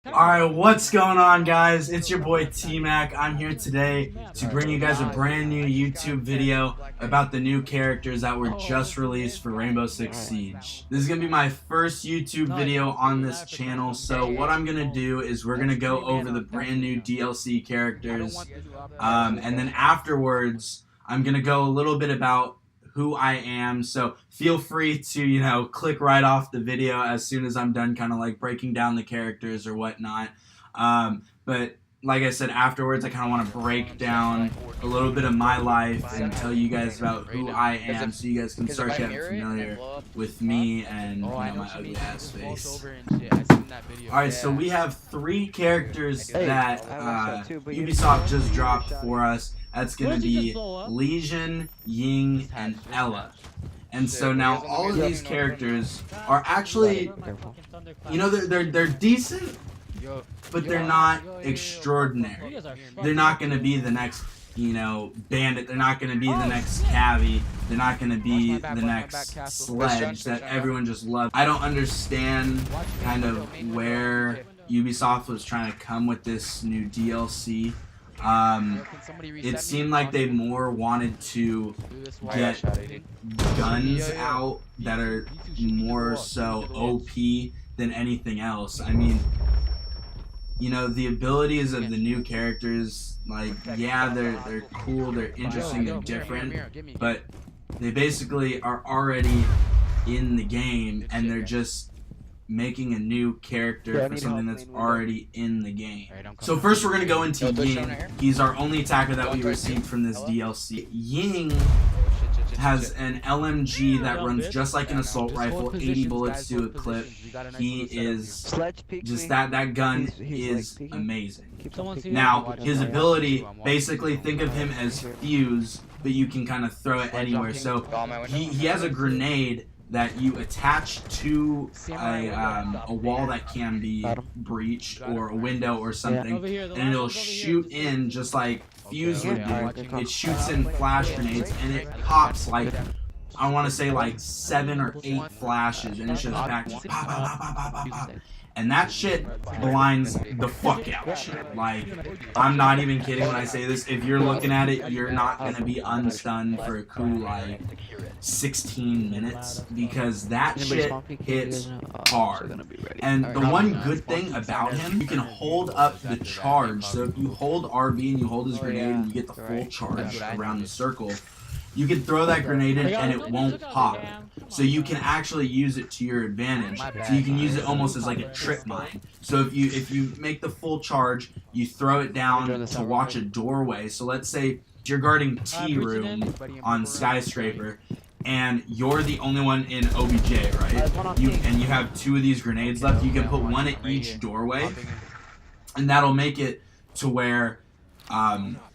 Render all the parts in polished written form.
Alright, what's going on, guys? It's your boy TMac. I'm here today to bring you guys a brand new YouTube video about the new characters that were just released for Rainbow Six Siege. This is going to be my first YouTube video on this channel, so what I'm going to do is we're going to go over the brand new DLC characters, and then afterwards, I'm going to go a little bit about who I am, so feel free to, click right off the video as soon as I'm done kind of like breaking down the characters or whatnot. But like I said, afterwards I kind of want to break down a little bit of my life and tell you guys about who I am so you guys can start getting familiar with me and my ugly ass face. Alright, so we have 3 characters that Ubisoft just dropped for us. That's going to be Legion, Ying, and Ella. And so now all of these characters are actually, they're decent, but they're not extraordinary. They're not going to be the next, Bandit. They're not going to be the next Cavi. They're not going to be the next Sledge that everyone just loves. I don't understand kind of where Ubisoft was trying to come with this new DLC. It seemed like they more wanted to get guns out that are more so OP than anything else. I mean, the abilities of the new characters, like, yeah, they're cool, they're interesting, they're different, but they basically are already in the game, and they're just making a new character for something that's already in the game. So first we're going to go into Ying. He's our only attacker that we received from this DLC. Ying has an LMG that runs just like an assault rifle, 80 bullets to a clip. He is just that gun is amazing. Now, his ability, basically think of him as Fuse, but you can kind of throw it anywhere. So he has a grenade that you attach to a wall that can be breached or a window or something, and it'll shoot in just like Fuse would do. It shoots in flash grenades and it pops like, I want to say like 7 or 8 flashes, and it's just back pop, pop, pop, pop, pop, pop, pop. And that shit blinds the fuck out shit. Like, I'm not even kidding when I say this. If you're looking at it, you're not gonna be unstunned for a cool like 16 minutes, because that shit hits hard. And the one good thing about him, you can hold up the charge. So if you hold RB and you hold his grenade and you get the full charge around the circle, you can throw that grenade in and it won't pop. So you can actually use it to your advantage. So you can use it almost as like a trip mine. So if you make the full charge, you throw it down to watch a doorway. So let's say you're guarding T room on Skyscraper, and you're the only one in OBJ, right? And you have 2 of these grenades left. You can put 1 at each doorway, and that'll make it to where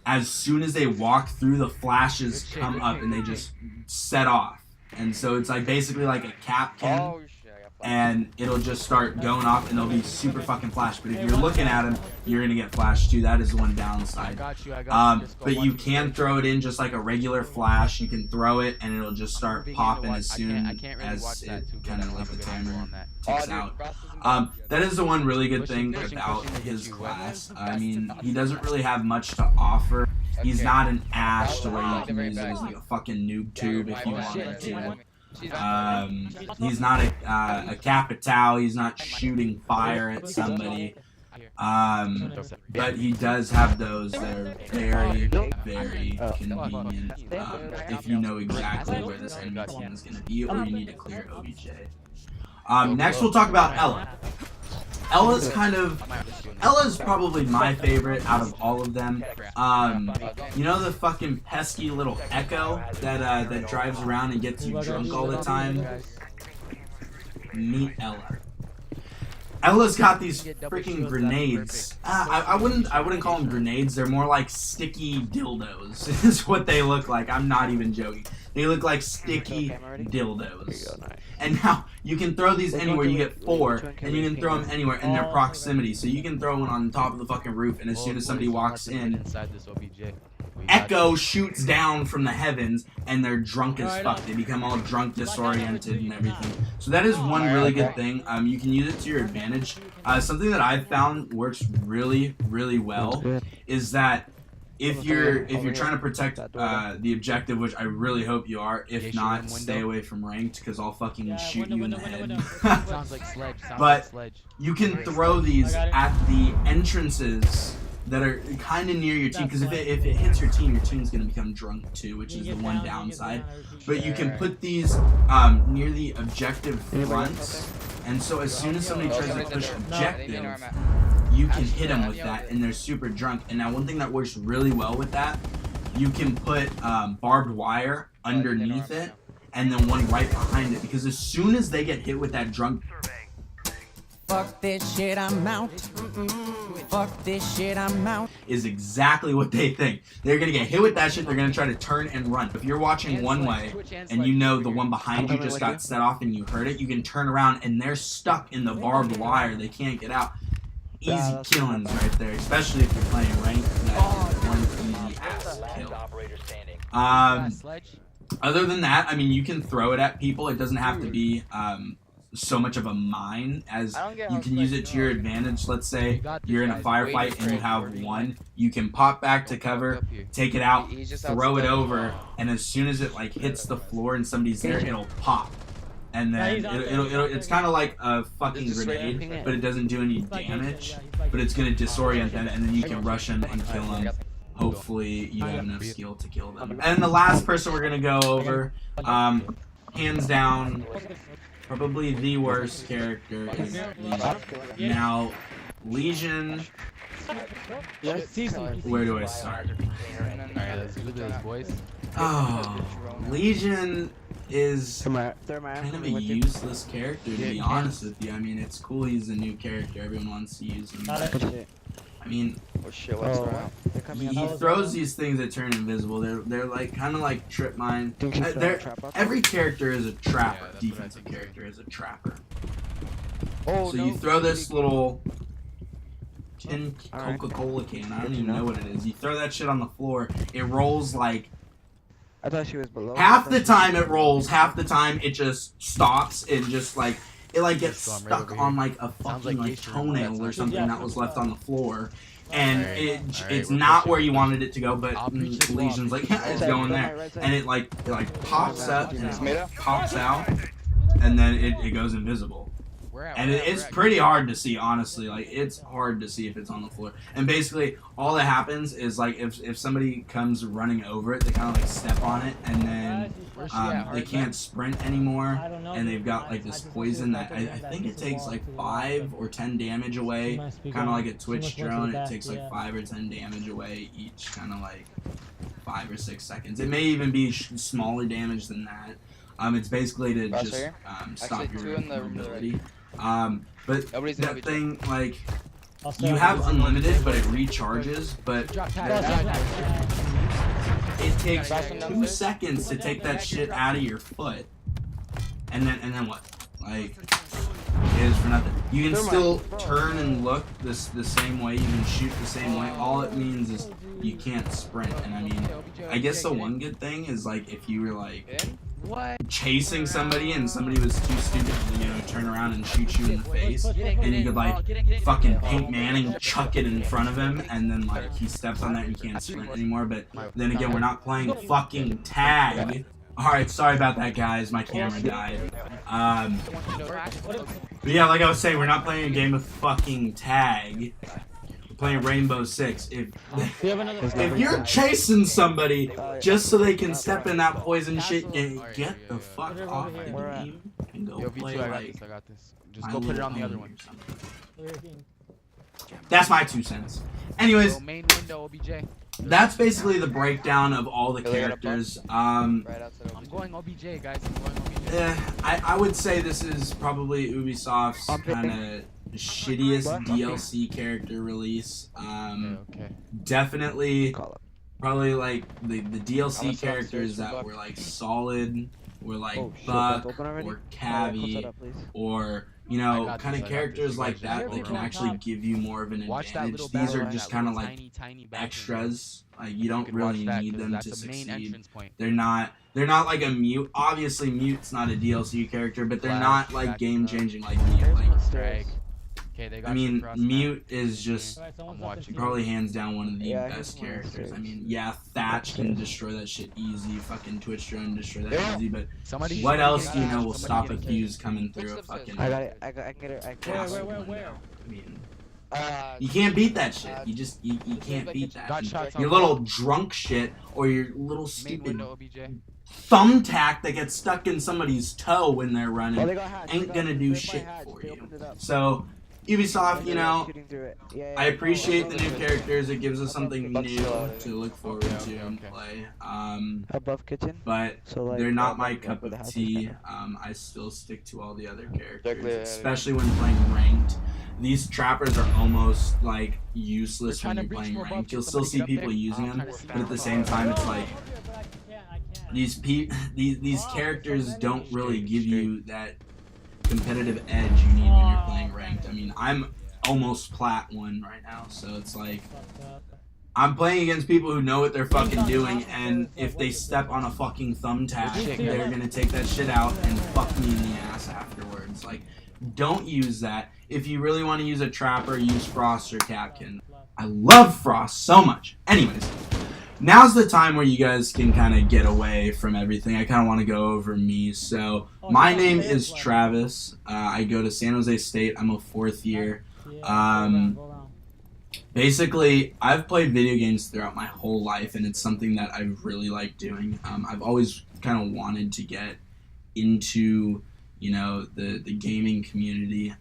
as soon as they walk through, the flashes come up and they just set off. And so it's like basically like a cap can, and it'll just start going off and they'll be super fucking flash. But if you're looking at them, you're gonna get flashed too. That is the one downside. But you can throw it in just like a regular flash. You can throw it and it'll just start popping as soon as it kind of like the timer ticks out. That is the one really good thing about his class. I mean, he doesn't really have much to offer. He's not an Ash to where you can use it as like a fucking noob tube if you wanted to. He's not a Capitao. He's not shooting fire at somebody. But he does have those that are very, very convenient if you know exactly where this enemy team is going to be, or you need to clear OBJ. Next we'll talk about Ella. Ella's probably my favorite out of all of them. The fucking pesky little Echo that drives around and gets you drunk all the time? Meet Ella. Ella's got these freaking grenades. I wouldn't call them grenades. They're more like sticky dildos. Is what they look like. I'm not even joking. They look like sticky dildos. And now you can throw these anywhere. You get 4, and you can throw them anywhere in their proximity. So you can throw one on top of the fucking roof, and as soon as somebody walks in, echo shoots down from the heavens, and they're drunk as fuck. They become all drunk, disoriented, and everything. So that is one really good thing. You can use it to your advantage. Something that I've found works really, really well is that if you're trying to protect the objective, which I really hope you are, if not, stay away from ranked, because I'll fucking shoot you in the head. But you can throw these at the entrances that are kind of near your team, because if it hits your team's going to become drunk too, which is the one downside. But you can put these near the objective fronts, and so as soon as somebody tries to push objective, you can hit them with that, and they're super drunk. And now one thing that works really well with that, you can put barbed wire underneath it, and then one right behind it, because as soon as they get hit with that drunk, fuck this shit, I'm out. Fuck this shit, I'm out. Is exactly what they think. They're gonna get hit with that shit, they're gonna try to turn and run. If you're watching one way, and you know the one behind you just got set off and you heard it, you can turn around and they're stuck in the barbed wire, they can't get out. Easy killings right there, especially if you're playing ranked. That is one easy ass kill. Other than that, I mean, you can throw it at people. It doesn't have to be so much of a mine, as you can use it to your advantage. Let's say you're in a firefight and you have one, you can pop back to cover, take it out, throw it over, and as soon as it like hits the floor and somebody's there, it'll pop. And then it's kind of like a fucking grenade, but it doesn't do any damage, but it's going to disorient them, and then you can rush them and kill them. Hopefully you have enough skill to kill them. And the last person we're going to go over, hands down, probably the worst character is Legion. Now, Legion, where do I start? Oh, Legion is kind of a useless character, to be honest with you. I mean, it's cool he's a new character, everyone wants to use him. I mean, he throws these things that turn invisible. They're like kind of like trip mine. Every character is a trapper. Defensive character is a trapper. So you throw this little tin Coca-Cola can. I don't even know what it is. You throw that shit on the floor. It rolls like. I thought she was below. Half the time it rolls. Half the time it just stops and just like. It like gets stuck on like a fucking like toenail or something that was left on the floor, and it's not where you wanted it to go. But Legion's like, yeah, it's going there, and it like pops up and it pops out, and then it goes invisible. And it's pretty hard to see, honestly. Like, it's hard to see if it's on the floor. And basically, all that happens is, like, if somebody comes running over it, they kind of, like, step on it, and then they can't sprint anymore, and they've got, like, this poison that I think it takes, like, 5 or 10 damage away, kind of like a Twitch drone. It takes, like, 5 or 10 damage away each, kind of, like, 5 or 6 seconds. It may even be smaller damage than that. It's basically to just stop your mobility. But that thing, like, you have unlimited, but it recharges, but it takes 2 seconds to take that shit out of your foot, and then what? Like, it is for nothing. You can still turn and look the same way, you can shoot the same way. All it means is you can't sprint, and I mean, I guess the one good thing is, like, if you were, like, chasing somebody and somebody was too stupid to, you know, turn around and shoot you in the face, and you could, like, fucking Pink Manning chuck it in front of him, and then, like, he steps on that and you can't sprint anymore. But then again, we're not playing fucking tag. Alright, sorry about that, guys, my camera died. But yeah, like I was saying, we're not playing a game of fucking tag. Playing Rainbow Six. If you're chasing somebody just so they can step in that poison shit, get the fuck off the game and go play like. Just go put it on the other one. That's my 2 cents. Anyways, Main window, OBJ. That's basically the breakdown of all the characters. I'm going OBJ, guys. I'm going OBJ. I would say this is probably Ubisoft's kind of shittiest DLC character release. Definitely, probably like the DLC characters that were like solid, were like Buck or Cavi or you know, got kind this, of I got characters this. like You that guys that just can go actually top. give you more of an Watch that advantage. little These are battle just line, kind that of little like tiny bathroom. extras. Like you You don't could really watch that, need 'cause them that's to the main succeed. entrance point. They're not like a Mute. Obviously, Mute's not a DLC character, but they're Flash, not like backing game up. changing like Mute. Like Strike. Okay, they got I you mean, across Mute that. is just I'm watching. probably hands down one of the Yeah, best he's one of the characters. I stairs. mean, yeah, Thatch can destroy that shit easy. Fucking Twitch drone destroy that easy. But Somebody. what else do you somebody know will get stop a in fuse coming through a Footsteps fucking I got it. I can get it. I can castle get it. window? I mean, Uh, you can't beat that shit. You can't beat that. Got shots Your on little drunk shit or your little Main stupid window, OBJ. thumbtack that gets stuck in somebody's toe when they're Oh, running they got hatch. ain't gonna do shit for you. So Ubisoft, you know, Shooting through it. Yeah, I appreciate the yeah. new characters. It gives us something new to look forward to Okay. and play. Above kitchen. But So like they're not my above cup where the of house is tea. kinda. I still stick to all the other characters, Exactly. especially when playing ranked. These trappers are almost like useless when We're trying to you're breach playing more ranked. buffs. You'll still see Somebody get up people there. using I'm them, trying to but at the spam same time, it's like these Oh, characters don't really give you that competitive edge you need when you're playing ranked. I mean, I'm almost plat 1 right now, so it's like I'm playing against people who know what they're fucking doing, and if they step on a fucking thumbtack, they're gonna take that shit out and fuck me in the ass afterwards. Like, don't use that. If you really want to use a trapper, use Frost or Capkin. I love Frost so much. Anyways, now's the time where you guys can kind of get away from everything. I kind of want to go over me. So, my name is Travis. I go to San Jose State. I'm a 4th year. Basically, I've played video games throughout my whole life, and it's something that I really like doing. I've always kind of wanted to get into, you know, the gaming community.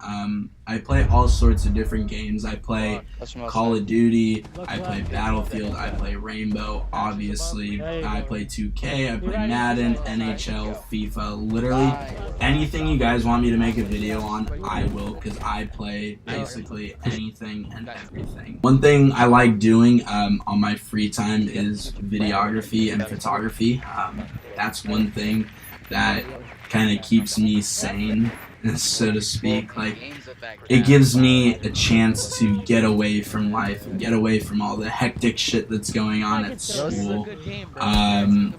I play all sorts of different games. I play Call of Duty, I play Battlefield, I play Rainbow, obviously. I play 2K, I play Madden, NHL, FIFA, literally anything you guys want me to make a video on, I will, because I play basically anything and everything. One thing I like doing on my free time is videography and photography. That's one thing that kind of keeps me sane, so to speak. Like, it gives me a chance to get away from life and get away from all the hectic shit that's going on at school. Kind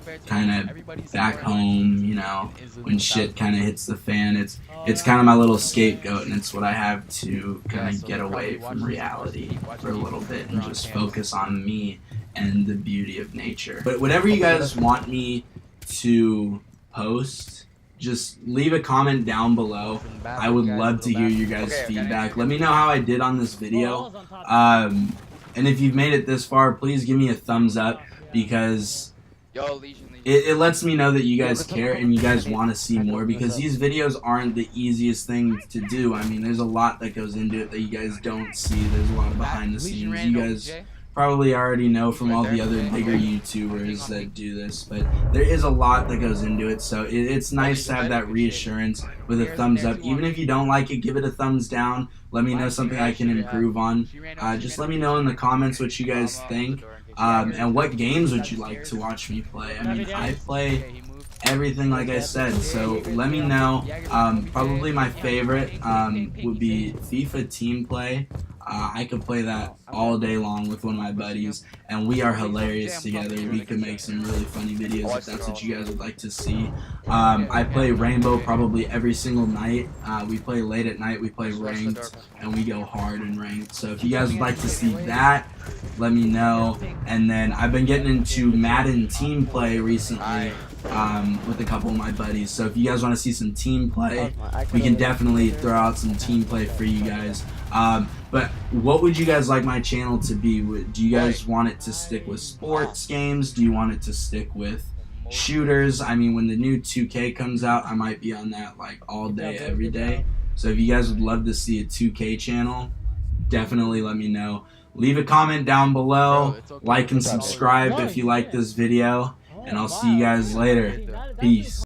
of back home, you know, when shit kind of hits the fan, it's kind of my little scapegoat, and it's what I have to kind of get away from reality for a little bit and just focus on me and the beauty of nature. But whatever you guys want me to post, just leave a comment down below. I would love to hear your guys' feedback. Let me know how I did on this video. And if you've made it this far, please give me a thumbs up, because it lets me know that you guys care and you guys want to see more, because these videos aren't the easiest thing to do. I mean, there's a lot that goes into it that you guys don't see. There's a lot of behind the scenes. You guys probably already know from all the other bigger YouTubers that do this, but there is a lot that goes into it, so it's nice to have that reassurance with a thumbs up. Even if you don't like it, give it a thumbs down. Let me know something I can improve on. Just let me know in the comments what you guys think, and what games would you like to watch me play. I mean, I play everything, like I said, so let me know. Probably my favorite would be FIFA Team Play. I could play that all day long with one of my buddies, and we are hilarious together. We could make some really funny videos if that's what you guys would like to see. I play Rainbow probably every single night. We play late at night, we play ranked, and we go hard in ranked. So if you guys would like to see that, let me know. And then I've been getting into Madden Team Play recently with a couple of my buddies. So if you guys want to see some team play, we can definitely throw out some team play for you guys. But what would you guys like my channel to be? Do you guys want it to stick with sports games? Do you want it to stick with shooters? I mean, when the new 2K comes out, I might be on that like all day, every day. So if you guys would love to see a 2K channel, definitely let me know. Leave a comment down below, like and subscribe if you like this video, and I'll see you guys later. Peace.